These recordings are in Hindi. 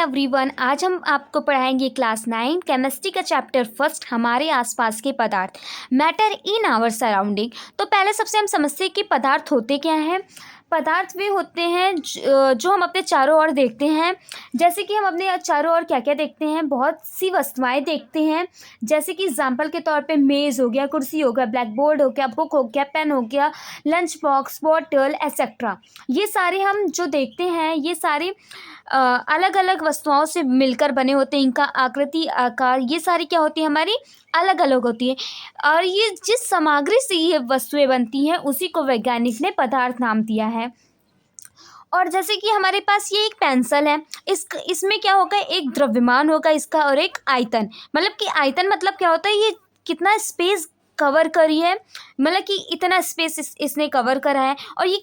एवरीवन, आज हम आपको पढ़ाएंगे क्लास 9 केमिस्ट्री का चैप्टर फर्स्ट हमारे आसपास के पदार्थ मैटर इन आवर सराउंडिंग। तो पहले सबसे हम समझते हैं कि पदार्थ होते क्या हैं। पदार्थ वे होते हैं जो हम अपने चारों ओर देखते हैं। जैसे कि हम अपने चारों ओर क्या क्या देखते हैं, बहुत सी वस्तुएं देखते हैं। जैसे कि एग्जांपल के तौर पे मेज़ हो गया, कुर्सी हो गया, ब्लैक बोर्ड हो गया, बुक हो गया, पेन हो गया, लंच बॉक्स, बॉटल एक्सेट्रा। ये सारे हम जो देखते हैं ये सारे अलग अलग वस्तुओं से मिलकर बने होते हैं। इनका आकृति, आकार, ये सारी क्या होती है, हमारी अलग अलग होती है। और ये जिस सामग्री से ये वस्तुएं बनती हैं उसी को वैज्ञानिक ने पदार्थ नाम दिया है। और जैसे कि हमारे पास ये एक पेंसिल है, इसमें क्या होगा, एक द्रव्यमान होगा इसका और एक आयतन। मतलब कि आयतन मतलब क्या होता है, ये कितना स्पेस कवर करी है, मतलब कि इतना स्पेस इसने कवर करा है। और ये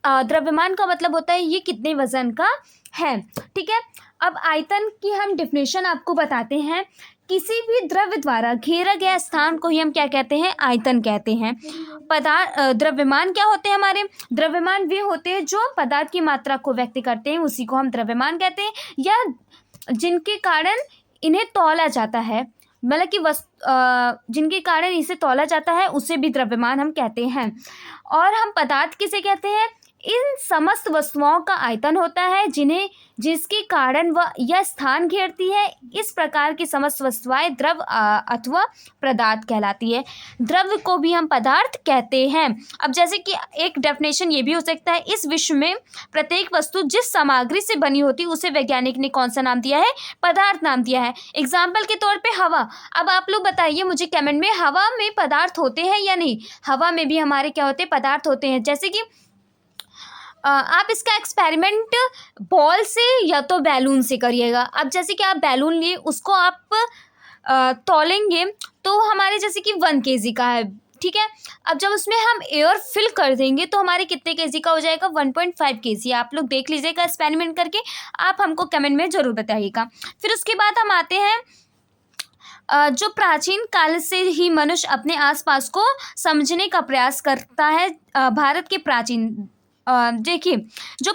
द्रव्यमान का मतलब होता है ये कितने वजन का है। ठीक है, अब आयतन की हम डिफिनेशन आपको बताते हैं। किसी भी द्रव्य द्वारा घेरा गया स्थान को ही हम क्या कहते हैं, आयतन कहते हैं। द्रव्यमान क्या होते हैं, हमारे द्रव्यमान वे होते हैं जो पदार्थ की मात्रा को व्यक्त करते हैं, उसी को हम द्रव्यमान कहते हैं, या जिनके कारण इन्हें तौला जाता है, मतलब कि जिनके कारण इसे तौला जाता है उसे भी द्रव्यमान हम कहते हैं। और हम पदार्थ किसे कहते हैं, इन समस्त वस्तुओं का आयतन होता है जिसके कारण वह यह स्थान घेरती है। इस प्रकार की समस्त वस्तुएं द्रव अथवा पदार्थ कहलाती है। द्रव्य को भी हम पदार्थ कहते हैं। अब जैसे कि एक डेफिनेशन ये भी हो सकता है, इस विश्व में प्रत्येक वस्तु जिस सामग्री से बनी होती है उसे वैज्ञानिक ने कौन सा नाम दिया है, पदार्थ नाम दिया है। एग्जाम्पल के तौर पे हवा। अब आप लोग बताइए मुझे कमेंट में, हवा में पदार्थ होते हैं या नहीं। हवा में भी हमारे क्या होते हैं, पदार्थ होते हैं। जैसे कि आप इसका एक्सपेरिमेंट बॉल से या तो बैलून से करिएगा। अब जैसे कि आप बैलून लिए, उसको आप तौलेंगे तो हमारे जैसे कि 1 kg का है, ठीक है। अब जब उसमें हम एयर फिल कर देंगे तो हमारे कितने kg का हो जाएगा, 1.5 kg। आप लोग देख लीजिएगा एक्सपेरिमेंट करके, आप हमको कमेंट में ज़रूर बताइएगा। फिर उसके बाद हम आते हैं जो प्राचीन काल से ही मनुष्य अपने आसपास को समझने का प्रयास करता है। भारत के प्राचीन देखिए, जो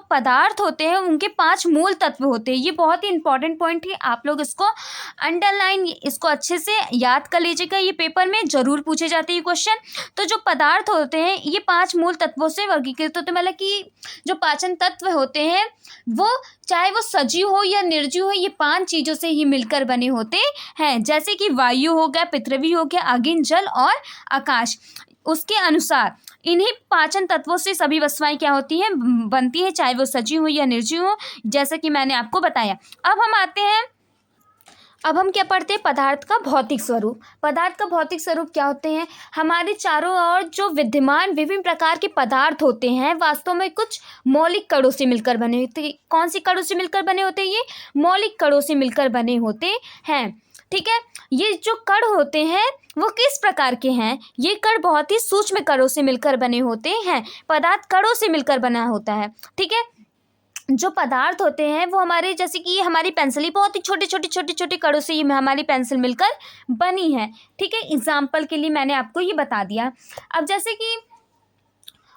पदार्थ होते हैं उनके 5 मूल तत्व होते हैं। ये बहुत ही इंपॉर्टेंट पॉइंट है, आप लोग इसको अंडरलाइन, इसको अच्छे से याद कर लीजिएगा, ये पेपर में ज़रूर पूछे जाते हैं क्वेश्चन। तो जो पदार्थ होते हैं ये 5 मूल तत्वों से वर्गीकृत होते हैं। मतलब कि जो पाचन तत्व होते हैं वो चाहे वो सजीव हो या निर्जीव हो, ये 5 चीज़ों से ही मिलकर बने होते हैं। जैसे कि वायु हो गया, पृथ्वी हो गया, अग्नि, जल और आकाश। उसके अनुसार इन्हीं पाचन तत्वों से सभी वस्तुएं क्या होती हैं, बनती है, चाहे वो सजीव हो या निर्जीव हो, जैसा कि मैंने आपको बताया। अब हम क्या पढ़ते हैं, पदार्थ का भौतिक स्वरूप। पदार्थ का भौतिक स्वरूप क्या होते हैं, हमारे चारों ओर जो विद्यमान विभिन्न प्रकार के पदार्थ होते हैं वास्तव में कुछ मौलिक कणों से मिलकर बने होते हैं। कौन सी कणों से मिलकर बने होते हैं, ये मौलिक कणों से मिलकर बने होते हैं। ठीक है, ये जो कण होते हैं वो किस प्रकार के हैं, ये कण बहुत ही सूक्ष्म कणों से मिलकर बने होते हैं। पदार्थ कणों से मिलकर बना होता है। ठीक है, जो पदार्थ होते हैं वो हमारे, जैसे कि हमारी पेंसिल ही बहुत ही छोटे कणों से ये हमारी पेंसिल मिलकर बनी है। ठीक है, एग्जाम्पल के लिए मैंने आपको ये बता दिया। अब जैसे कि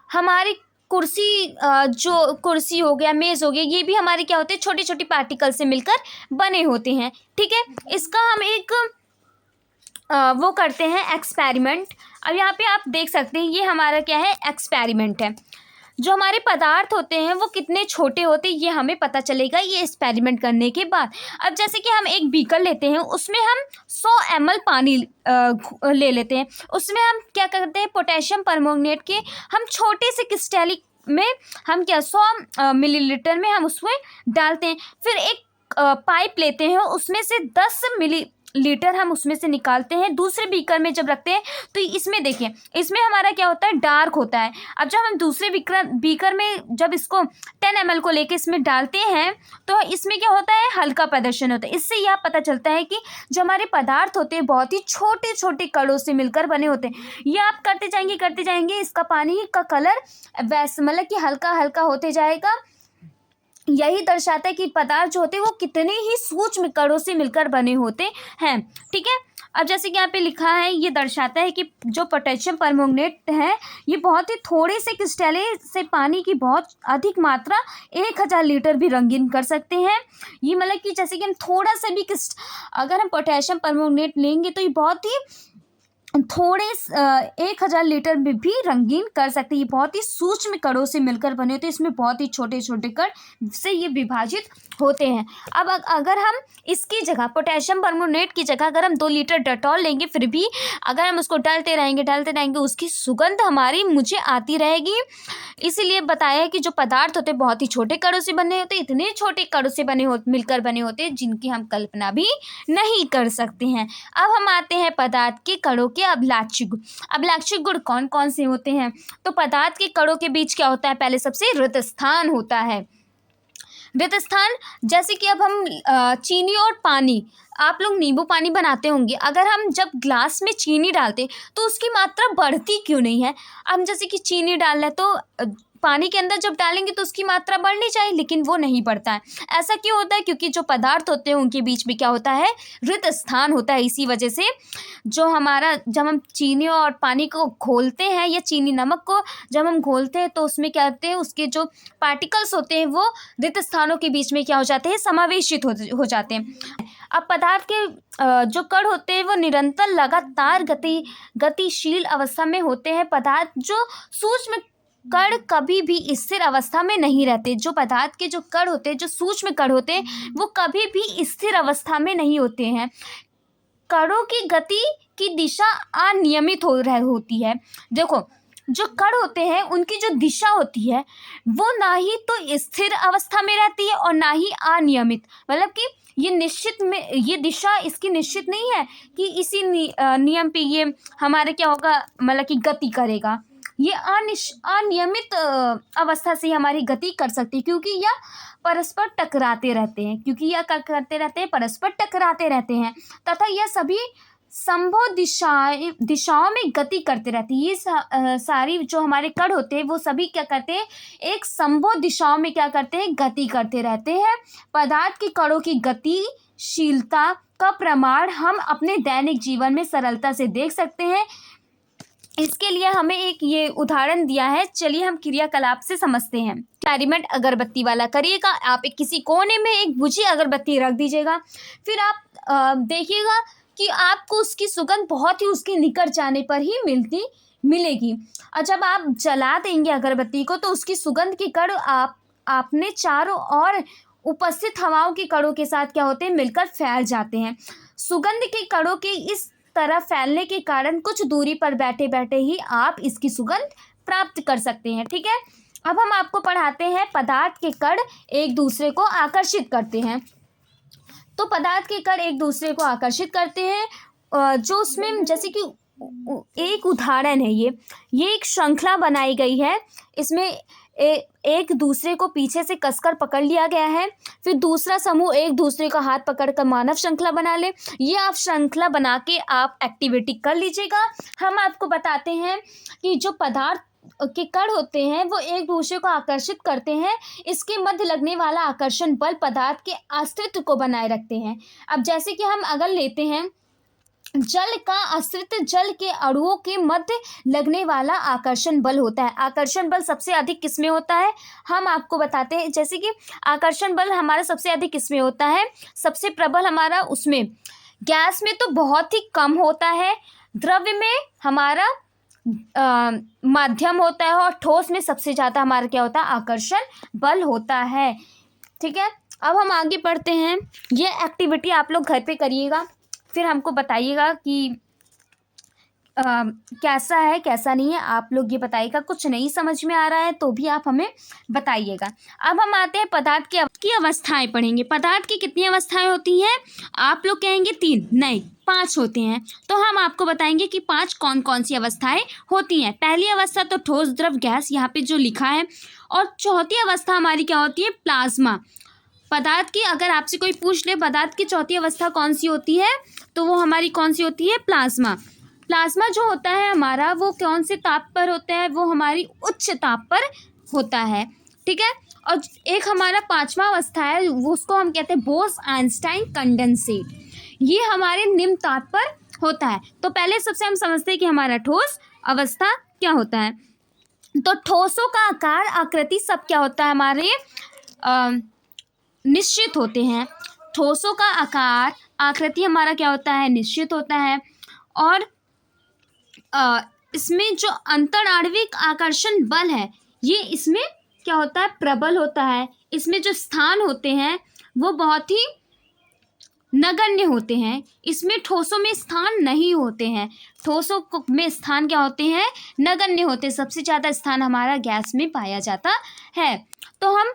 हमारी जो कुर्सी हो गया, मेज़ हो गया, ये भी हमारे क्या होते हैं, छोटे छोटे पार्टिकल से मिलकर बने होते हैं। ठीक है, इसका हम एक वो करते हैं एक्सपेरिमेंट। अब यहाँ पे आप देख सकते हैं ये हमारा क्या है, एक्सपेरिमेंट है। जो हमारे पदार्थ होते हैं वो कितने छोटे होते हैं ये हमें पता चलेगा ये एक्सपेरिमेंट करने के बाद। अब जैसे कि हम एक बीकर लेते हैं, उसमें हम 100 ml पानी ले लेते हैं। उसमें हम क्या करते हैं, पोटेशियम परमैंगनेट के हम छोटे से क्रिस्टलिक में हम क्या 100 मिलीलीटर में हम उसमें डालते हैं। फिर एक पाइप लेते हैं, उसमें से 10 मिलीलीटर हम उसमें से निकालते हैं। दूसरे बीकर में जब रखते हैं तो इसमें देखिए, इसमें हमारा क्या होता है, डार्क होता है। अब जब हम दूसरे बीकर में जब इसको 10 ml को लेके इसमें डालते हैं तो इसमें क्या होता है, हल्का प्रदर्शन होता है। इससे यह पता चलता है कि जो हमारे पदार्थ होते हैं बहुत ही छोटे छोटे कणों से मिलकर बने होते हैं। ये आप करते जाएंगे इसका पानी का कलर वैसे मतलब कि हल्का हल्का होते जाएगा। यही दर्शाता है कि पदार्थ जो होते हैं वो कितने ही सूक्ष्म कणों से मिलकर बने होते हैं। ठीक है, अब जैसे कि यहाँ पे लिखा है, ये दर्शाता है कि जो पोटेशियम परमैंगनेट है ये बहुत ही थोड़े से क्रिस्टलें से पानी की बहुत अधिक मात्रा 1000 लीटर भी रंगीन कर सकते हैं। ये मतलब कि जैसे कि हम थोड़ा सा भी अगर हम पोटेशियम परमैंगनेट लेंगे तो ये बहुत ही थोड़े 1000 लीटर में भी रंगीन कर सकते हैं। ये बहुत ही सूक्ष्म कणों से मिलकर बने होते हैं, इसमें बहुत ही छोटे छोटे कण से ये विभाजित होते हैं। अब अगर हम इसकी जगह पोटेशियम परमैंगनेट की जगह अगर हम 2 लीटर डेटॉल लेंगे, फिर भी अगर हम उसको डालते रहेंगे उसकी सुगंध हमारी मुझे आती रहेगी। इसीलिए बताया है कि जो पदार्थ होते हैं बहुत ही छोटे कणों से बने होते हैं, इतने छोटे कणों से मिलकर बने होते हैं जिनकी हम कल्पना भी नहीं कर सकते हैं। अब हम आते हैं पदार्थ के कणों के अभिलाक्षी गुण। अभिलाक्षी गुण कौन कौन से होते हैं? तो पदार्थ के कणों के बीच क्या होता है? पहले सबसे रिक्त स्थान होता है। रिक्त स्थान, जैसे कि अब हम चीनी और पानी, आप लोग नींबू पानी बनाते होंगे, अगर हम जब ग्लास में चीनी डालते तो उसकी मात्रा बढ़ती क्यों नहीं है? हम जैसे कि चीनी डाल रहे हैं तो पानी के अंदर जब डालेंगे तो उसकी मात्रा बढ़नी चाहिए, लेकिन वो नहीं बढ़ता है। ऐसा क्यों होता है? क्योंकि जो पदार्थ होते हैं उनके बीच में क्या होता है? रिक्त स्थान होता है। इसी वजह से जो हमारा, जब हम चीनी और पानी को घोलते हैं या चीनी नमक को जब हम घोलते हैं तो उसमें क्या होते हैं, उसके जो पार्टिकल्स होते हैं वो रिक्त स्थानों के बीच में क्या हो जाते हैं? समावेशित हो जाते हैं। अब पदार्थ के जो कण होते हैं वो निरंतर लगातार गतिशील अवस्था में होते हैं। पदार्थ जो सूक्ष्म कण कभी भी स्थिर अवस्था में नहीं रहते। जो पदार्थ के जो कण होते हैं, जो सूक्ष्म कण होते हैं, वो कभी भी स्थिर अवस्था में नहीं होते हैं। कणों की गति की दिशा अनियमित होती है। देखो, जो कण होते हैं उनकी जो दिशा होती है वो ना ही तो स्थिर अवस्था में रहती है और ना ही अनियमित, मतलब कि ये दिशा इसकी निश्चित नहीं है कि इसी नियम पे ये हमारे क्या होगा, मतलब कि गति करेगा। ये अनियमित अवस्था से हमारी गति कर सकती है, क्योंकि यह परस्पर टकराते रहते हैं, परस्पर टकराते रहते हैं तथा यह सभी संभव दिशाओं में गति करते रहते हैं। ये सारी जो हमारे कण होते हैं वो सभी क्या करते हैं? एक संभव दिशाओं में क्या करते हैं? गति करते रहते हैं। पदार्थ के कणों की गतिशीलता का प्रमाण हम अपने दैनिक जीवन में सरलता से देख सकते हैं। इसके लिए हमें एक ये उदाहरण दिया है, चलिए हम क्रियाकलाप से समझते हैं। एक्सपेरिमेंट अगरबत्ती वाला करिएगा। आप किसी कोने में एक बुझी अगरबत्ती रख दीजिएगा, फिर आप देखिएगा कि आपको उसकी सुगंध बहुत ही उसके निकट जाने पर ही मिलेगी। और जब आप जला देंगे अगरबत्ती को तो उसकी सुगंध के कण आपने चारों ओर उपस्थित हवाओं के कणों के साथ क्या होते हैं? मिलकर फैल जाते हैं। सुगंध के कणों के इस तरह फैलने के कारण कुछ दूरी पर बैठे बैठे ही आप इसकी सुगंध प्राप्त कर सकते हैं। ठीक है, अब हम आपको पढ़ाते हैं पदार्थ के कण एक दूसरे को आकर्षित करते हैं। तो पदार्थ के कण एक दूसरे को आकर्षित करते हैं, जो उसमें जैसे कि एक उदाहरण है, ये एक श्रृंखला बनाई गई है। इसमें एक दूसरे को पीछे से कसकर पकड़ लिया गया है, फिर दूसरा समूह एक दूसरे का हाथ पकड़कर मानव श्रृंखला बना ले। ये आप श्रृंखला बना के आप एक्टिविटी कर लीजिएगा। हम आपको बताते हैं कि जो पदार्थ के कण होते हैं वो एक दूसरे को आकर्षित करते हैं। इसके मध्य लगने वाला आकर्षण बल पदार्थ के अस्तित्व को बनाए रखते हैं। अब जैसे कि हम अगर लेते हैं जल का अस्तित्व, जल के अणुओं के मध्य लगने वाला आकर्षण बल होता है। आकर्षण बल सबसे अधिक किसमें होता है? हम आपको बताते हैं। जैसे कि आकर्षण बल हमारा सबसे अधिक किसमें होता है? सबसे प्रबल हमारा उसमें गैस में तो बहुत ही कम होता है, द्रव्य में हमारा माध्यम होता है और ठोस में सबसे ज़्यादा हमारा क्या होता है? आकर्षण बल होता है। ठीक है, अब हम आगे बढ़ते हैं। ये एक्टिविटी आप लोग घर पे करिएगा, फिर हमको बताइएगा कि कैसा है कैसा नहीं है। आप लोग ये बताइएगा। कुछ नहीं समझ में आ रहा है तो भी आप हमें बताइएगा। अब हम आते हैं पदार्थ की अवस्थाएं पढ़ेंगे। पदार्थ की कितनी अवस्थाएं होती हैं? आप लोग कहेंगे 3, नहीं 5 होते हैं। तो हम आपको बताएंगे कि 5 कौन कौन सी अवस्थाएं होती हैं। पहली अवस्था तो ठोस, द्रव, गैस, यहाँ पे जो लिखा है। और चौथी अवस्था हमारी क्या होती है? प्लाज्मा। पदार्थ की अगर आपसे कोई पूछ ले पदार्थ की चौथी अवस्था कौन सी होती है, तो वो हमारी कौन सी होती है? प्लाज्मा। प्लाज्मा जो होता है हमारा, वो कौन से ताप पर होता है? वो हमारी उच्च ताप पर होता है। ठीक है, और एक हमारा 5वां अवस्था है, वो उसको हम कहते हैं बोस-आइंस्टाइन कंडेंसेट। ये हमारे निम्न ताप पर होता है। तो पहले सबसे हम समझते हैं कि हमारा ठोस अवस्था क्या होता है। तो ठोसों का आकार आकृति सब क्या होता है हमारे निश्चित होते हैं। ठोसों का आकार आकृति हमारा क्या होता है, निश्चित होता है। और इसमें जो अंतराण्विक आकर्षण बल है ये इसमें क्या होता है, प्रबल होता है। इसमें जो स्थान होते हैं वो बहुत ही नगण्य होते हैं। इसमें ठोसों में स्थान नहीं होते हैं। ठोसों में स्थान क्या होते हैं, नगण्य होते हैं। सबसे ज़्यादा स्थान हमारा गैस में पाया जाता है। तो हम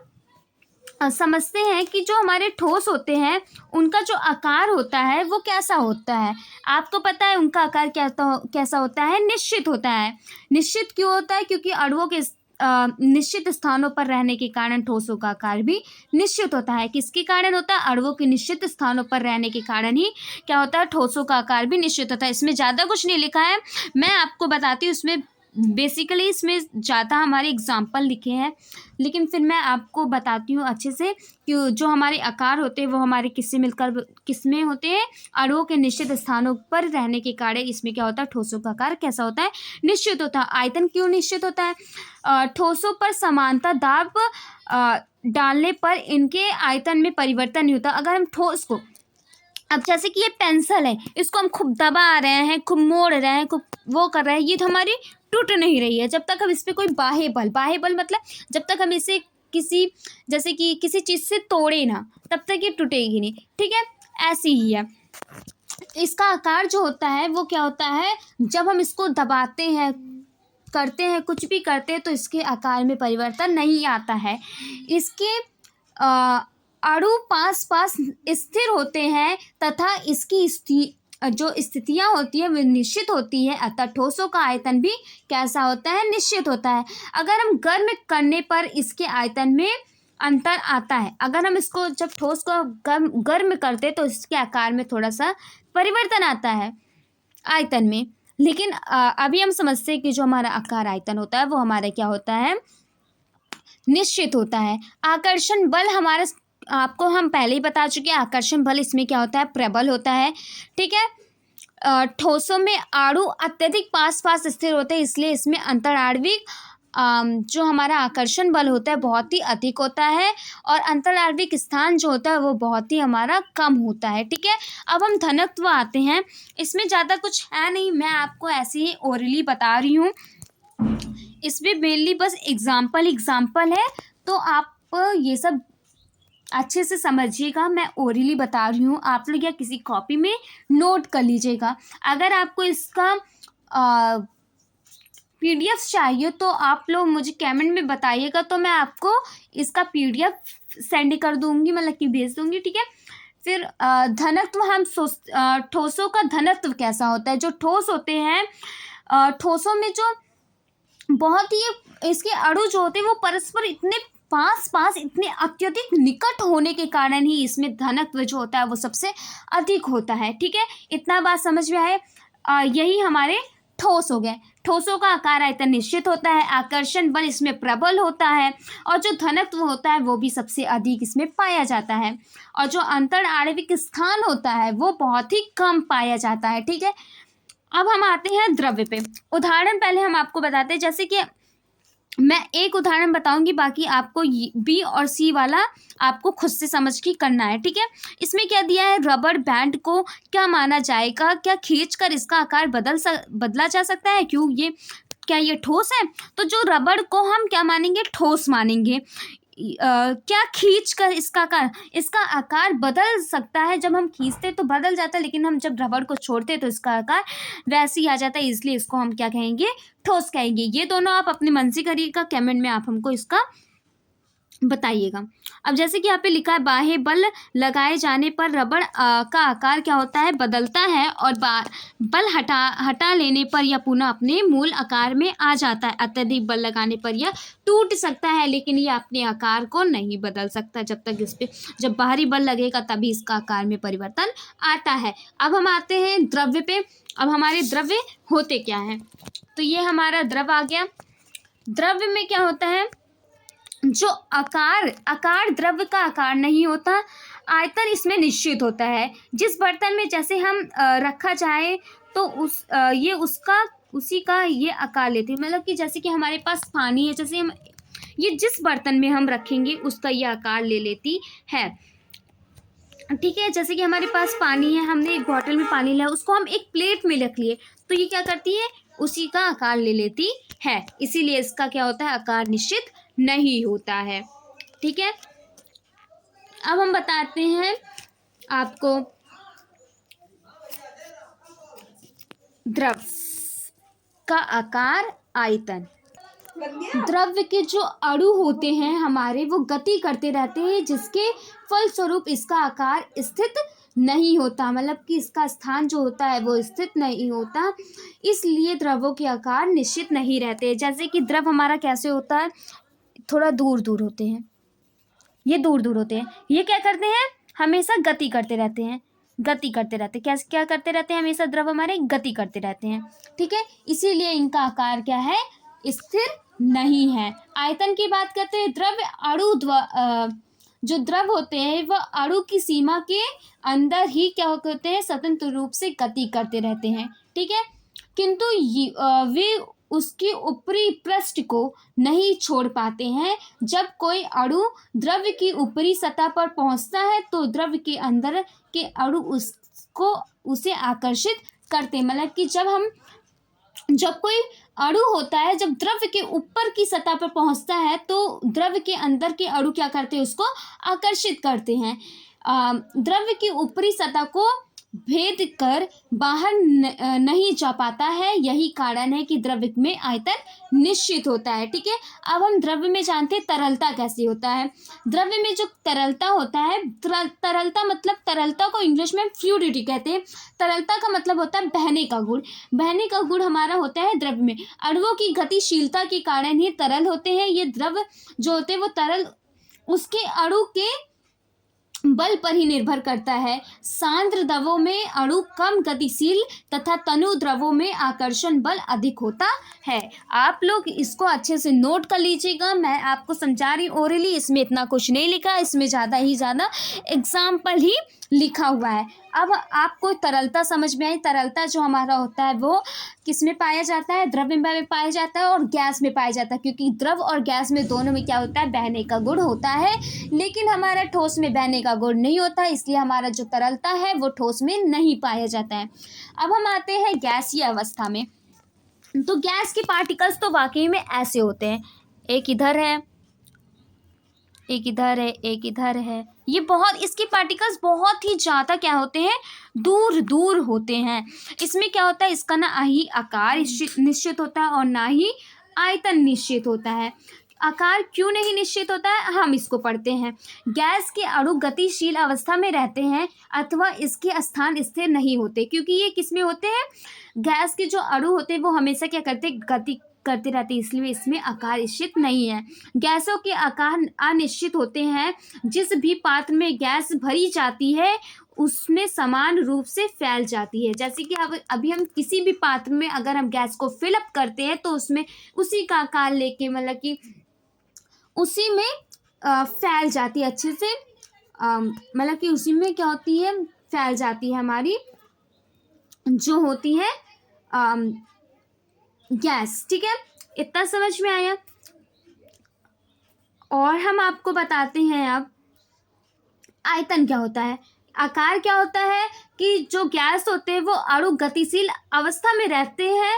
समझते हैं कि जो हमारे ठोस होते हैं उनका जो आकार होता है वो कैसा होता है। आपको पता है उनका आकार कैसा होता है, निश्चित होता है। निश्चित क्यों होता है, क्योंकि अणुओं के निश्चित स्थानों पर रहने के कारण ठोसों का आकार भी निश्चित होता है। किसके कारण होता है, अणुओं के निश्चित स्थानों पर रहने के कारण ही क्या होता है, ठोसों का आकार भी निश्चित होता है। इसमें ज़्यादा कुछ नहीं लिखा है, मैं आपको बताती हूँ। इसमें बेसिकली इसमें ज़्यादा हमारे एग्जाम्पल लिखे हैं, लेकिन फिर मैं आपको बताती हूँ अच्छे से कि जो हमारे आकार होते हैं वो हमारे किसमें होते हैं, अणुओं के निश्चित स्थानों पर रहने के कारण इसमें क्या होता है, ठोसों का आकार कैसा होता है, निश्चित होता है। आयतन क्यों निश्चित होता है, ठोसों पर समानता दाब डालने पर इनके आयतन में परिवर्तन नहीं होता। अगर हम ठोस को, अब जैसे कि ये पेंसिल है, इसको हम खूब दबा रहे हैं, खूब मोड़ रहे हैं, खूब वो कर रहे हैं, ये तो हमारी टूट नहीं रही है। जब तक हम इस पर कोई बाह्य बल मतलब जब तक हम इसे जैसे कि किसी चीज़ से तोड़े ना, तब तक ये टूटेगी नहीं। ठीक है, ऐसी ही है। इसका आकार जो होता है वो क्या होता है, जब हम इसको दबाते हैं, करते हैं, कुछ भी करते हैं तो इसके आकार में परिवर्तन नहीं आता है। इसके अणु पास स्थिर होते हैं तथा इसकी जो स्थितियाँ होती है वो निश्चित होती है। अतः ठोसों का आयतन भी कैसा होता है, निश्चित होता है। अगर हम गर्म करने पर इसके आयतन में अंतर आता है। अगर हम इसको जब ठोस को गर्म करते तो इसके आकार में थोड़ा सा परिवर्तन आता है आयतन में। लेकिन अभी हम समझते हैं कि जो हमारा आकार आयतन होता है वो हमारा क्या होता है, निश्चित होता है। आकर्षण बल हमारा, आपको हम पहले ही बता चुके हैं, आकर्षण बल इसमें क्या होता है, प्रबल होता है। ठीक है, ठोसों में अणु अत्यधिक पास स्थिर होते हैं, इसलिए इसमें अंतराण्विक जो हमारा आकर्षण बल होता है बहुत ही अधिक होता है, और अंतराण्विक स्थान जो होता है वो बहुत ही हमारा कम होता है। ठीक है, अब हम घनत्व आते हैं। इसमें ज़्यादा कुछ है नहीं, मैं आपको ऐसे ही ओरली बता रही हूँ। इसमें मेनली बस एग्जाम्पल है, तो आप ये सब अच्छे से समझिएगा। मैं ओरली बता रही हूँ, आप लोग या किसी कॉपी में नोट कर लीजिएगा। अगर आपको इसका PDF चाहिए तो आप लोग मुझे कमेंट में बताइएगा, तो मैं आपको इसका PDF सेंड कर दूँगी, मतलब कि भेज दूँगी। ठीक है, फिर घनत्व, हम ठोसों का घनत्व कैसा होता है। जो ठोस होते हैं, ठोसों में जो बहुत ही इसके अणु जो होते हैं वो परस्पर इतने पास इतने अत्यधिक निकट होने के कारण ही इसमें घनत्व जो होता है वो सबसे अधिक होता है। ठीक है, इतना बात समझ में आए। यही हमारे ठोस हो गए। ठोसों का आकार आयतन निश्चित होता है, आकर्षण बल इसमें प्रबल होता है, और जो घनत्व होता है वो भी सबसे अधिक इसमें पाया जाता है, और जो अंतराण्विक स्थान होता है वो बहुत ही कम पाया जाता है। ठीक है, अब हम आते हैं द्रव्य पे। उदाहरण पहले हम आपको बताते हैं, जैसे कि मैं एक उदाहरण बताऊंगी, बाकी आपको B और C वाला आपको खुद से समझ के करना है। ठीक है, इसमें क्या दिया है, रबड़ बैंड को क्या माना जाएगा, क्या खींचकर इसका आकार बदला जा सकता है, क्या ये ठोस है। तो जो रबड़ को हम क्या मानेंगे, ठोस मानेंगे। क्या खींचकर इसका आकार बदल सकता है। जब हम खींचते तो बदल जाता है, लेकिन हम जब रबड़ को छोड़ते तो इसका आकार वैसे ही आ जाता है, इसलिए इसको हम क्या कहेंगे, ठोस कहेंगे। ये दोनों आप अपने मन से करिएगा, कमेंट में आप हमको इसका बताइएगा। अब जैसे कि यहाँ पे लिखा है, बाह्य बल लगाए जाने पर रबड़ का आकार क्या होता है, बदलता है, और बल हटा लेने पर यह पुनः अपने मूल आकार में आ जाता है। अत्यधिक बल लगाने पर यह टूट सकता है, लेकिन यह अपने आकार को नहीं बदल सकता। जब बाहरी बल लगेगा तभी इसका आकार में परिवर्तन आता है। अब हम आते हैं द्रव्य पे। अब हमारे द्रव्य होते क्या हैं, तो ये हमारा द्रव आ गया। द्रव्य में क्या होता है, जो आकार आकार द्रव्य का आकार नहीं होता, आयतन इसमें निश्चित होता है। जिस बर्तन में जैसे हम रखा जाए तो ये उसका उसी का ये आकार लेते हैं। मतलब कि जैसे कि हमारे पास पानी है, जैसे हम ये जिस बर्तन में हम रखेंगे उसका ये आकार ले लेती है। ठीक है, जैसे कि हमारे पास पानी है, हमने एक बॉटल में पानी लिया, उसको हम एक प्लेट में रख लिए तो ये क्या करती है, उसी का आकार ले लेती है। इसीलिए इसका क्या होता है, आकार निश्चित नहीं होता है। ठीक है, अब हम बताते हैं आपको द्रव का आकार, आयतन। द्रव्य के जो अणु होते हैं हमारे, वो गति करते रहते हैं, जिसके फलस्वरूप इसका आकार स्थिर नहीं होता। मतलब कि इसका स्थान जो होता है वो स्थिर नहीं होता, इसलिए द्रवों के आकार निश्चित नहीं रहते। जैसे कि द्रव हमारा कैसे होता है, थोड़ा दूर दूर होते हैं, ये दूर दूर होते हैं, ये क्या करते हैं, हमेशा गति करते रहते हैं, गति करते रहते हैं। क्या करते रहते हैं, हमेशा द्रव हमारे गति करते रहते हैं। ठीक है, इसीलिए इनका आकार क्या है, स्थिर नहीं है। आयतन की बात करते हैं, जो द्रव होते हैं वह अणु की सीमा के अंदर ही क्या होते हैं, स्वतंत्र रूप से गति करते रहते हैं। ठीक है, किंतु वे उसके ऊपरी पृष्ठ को नहीं छोड़ पाते हैं। जब कोई अणु द्रव्य की ऊपरी सतह पर पहुंचता है तो द्रव्य के अंदर के अणु उसे आकर्षित करते हैं। मतलब कि जब कोई अणु होता है, जब द्रव्य के ऊपर की सतह पर पहुंचता है तो द्रव्य के अंदर के अणु क्या करते हैं, उसको आकर्षित करते हैं। द्रव्य की ऊपरी सतह को भेद कर बाहर नहीं जा पाता है, यही कारण है कि द्रव्य में आयतन निश्चित होता है। ठीक है, अब हम द्रव्य में जानते हैं तरलता कैसे होता है। द्रव्य में जो तरलता होता है, तरलता मतलब, तरलता को इंग्लिश में फ्लूइडिटी कहते हैं। तरलता का मतलब होता है बहने का गुण। बहने का गुण हमारा होता है द्रव्य में। अणुओं की गतिशीलता के कारण ही तरल होते हैं। ये द्रव्य जो होते हैं वो तरल उसके अणु के बल पर ही निर्भर करता है। सांद्र द्रवों में अणु कम गतिशील तथा तनु द्रवों में आकर्षण बल अधिक होता है। आप लोग इसको अच्छे से नोट कर लीजिएगा, मैं आपको समझा रही ओरली, इसमें इतना कुछ नहीं लिखा, इसमें ज़्यादा एग्जाम्पल ही लिखा हुआ है। अब आपको तरलता समझ में आई। तरलता जो हमारा होता है वो किस में पाया जाता है, द्रव्य में पाया जाता है और गैस में पाया जाता है, क्योंकि द्रव और गैस में दोनों में क्या होता है, बहने का गुण होता है। लेकिन हमारा ठोस में बहने का गुण नहीं होता, इसलिए हमारा जो तरलता है वो ठोस में नहीं पाया जाता है। अब हम आते हैं गैसीय अवस्था में। तो गैस के पार्टिकल्स तो वाकई में ऐसे होते हैं, एक इधर है, एक इधर है, एक इधर है। ये इसके पार्टिकल्स बहुत ही ज़्यादा क्या होते हैं, दूर दूर होते हैं। इसमें क्या होता है, इसका ना ही आकार निश्चित होता है और ना ही आयतन निश्चित होता है। आकार क्यों नहीं निश्चित होता है, हम इसको पढ़ते हैं। गैस के अणु गतिशील अवस्था में रहते हैं अथवा इसके स्थान स्थिर नहीं होते, क्योंकि ये किसमें होते हैं, गैस के जो अणु होते हैं वो हमेशा क्या करते हैं, गति करते रहते हैं, इसलिए इसमें आकार निश्चित नहीं है। गैसों के आकार अनिश्चित होते हैं। जिस भी पात्र में गैस भरी जाती है उसमें समान रूप से फैल जाती है। जैसे कि अभी हम किसी भी पात्र में अगर हम गैस को फिलअप करते हैं तो उसमें उसी का आकार लेके, मतलब कि उसी में फैल जाती है अच्छे से, मतलब कि उसी में क्या होती है, फैल जाती है हमारी जो होती है गैस। ठीक है, इतना समझ में आया। और हम आपको बताते हैं अब आयतन क्या होता है। आकार क्या होता है कि जो गैस होते हैं वो अणु गतिशील अवस्था में रहते हैं,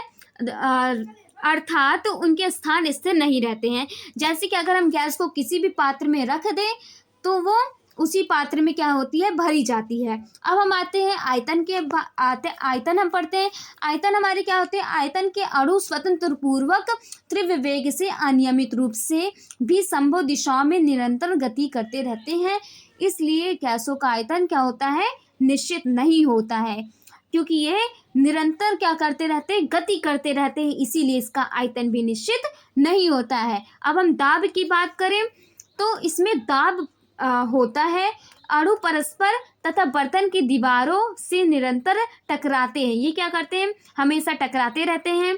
अर्थात उनके स्थान स्थिर नहीं रहते हैं। जैसे कि अगर हम गैस को किसी भी पात्र में रख दें तो वो उसी पात्र में क्या होती है, भरी जाती है। अब हम आते हैं आयतन हम पढ़ते हैं। आयतन हमारे क्या होते हैं, आयतन के अणु स्वतंत्र पूर्वक तीव्र वेग से अनियमित रूप से भी संभव दिशाओं में निरंतर गति करते रहते हैं। इसलिए गैसों का आयतन क्या होता है, निश्चित नहीं होता है, क्योंकि ये निरंतर क्या करते रहते हैं, गति करते रहते हैं, इसीलिए इसका आयतन भी निश्चित नहीं होता है। अब हम दाब की बात करें तो इसमें दाब होता है, अणु परस्पर तथा बर्तन की दीवारों से निरंतर टकराते हैं। ये क्या करते हैं, हमेशा टकराते रहते हैं।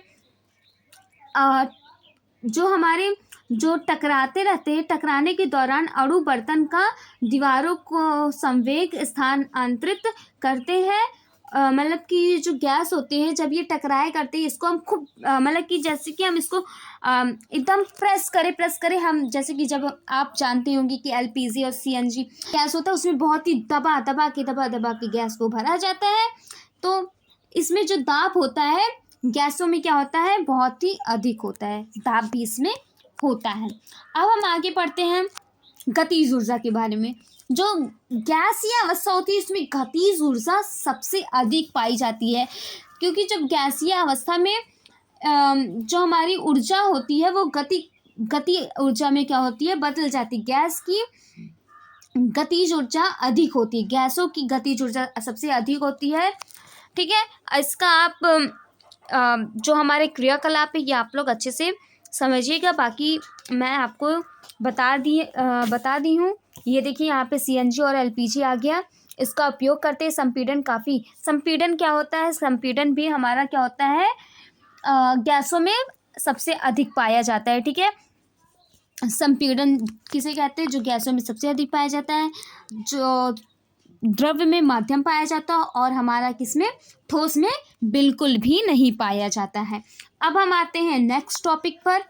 जो हमारे जो टकराते रहते हैं, टकराने के दौरान अणु बर्तन का दीवारों को संवेग स्थानांतरित करते हैं। मतलब कि जो गैस होते हैं जब ये टकराए करते हैं, इसको हम खूब मतलब कि जैसे कि हम इसको एकदम प्रेस करें हम, जैसे कि जब आप जानते होंगे कि एलपीजी और सीएनजी गैस होता है, उसमें बहुत ही दबा दबा के गैस को भरा जाता है। तो इसमें जो दाब होता है गैसों में क्या होता है, बहुत ही अधिक होता है, दाब भी इसमें होता है। अब हम आगे पढ़ते हैं गतिज ऊर्जा के बारे में। जो गैसीय अवस्था होती है इसमें गतिज ऊर्जा सबसे अधिक पाई जाती है, क्योंकि जब गैसीय अवस्था में जो हमारी ऊर्जा होती है वो गति ऊर्जा में क्या होती है, बदल जाती है। गैस की गतिज ऊर्जा अधिक होती है, गैसों की गतिज ऊर्जा सबसे अधिक होती है। ठीक है, इसका आप जो हमारे क्रियाकलाप है ये आप लोग अच्छे से समझिएगा, बाकी मैं आपको बता दी हूँ। ये देखिए यहाँ पे सीएनजी और एलपीजी आ गया, इसका उपयोग करते हैं। संपीड़न क्या होता है, संपीड़न भी हमारा क्या होता है, गैसों में सबसे अधिक पाया जाता है। ठीक है, संपीड़न किसे कहते हैं, जो गैसों में सबसे अधिक पाया जाता है, जो द्रव्य में माध्यम पाया जाता है, और हमारा किसमें, ठोस में बिल्कुल भी नहीं पाया जाता है। अब हम आते हैं नेक्स्ट टॉपिक पर।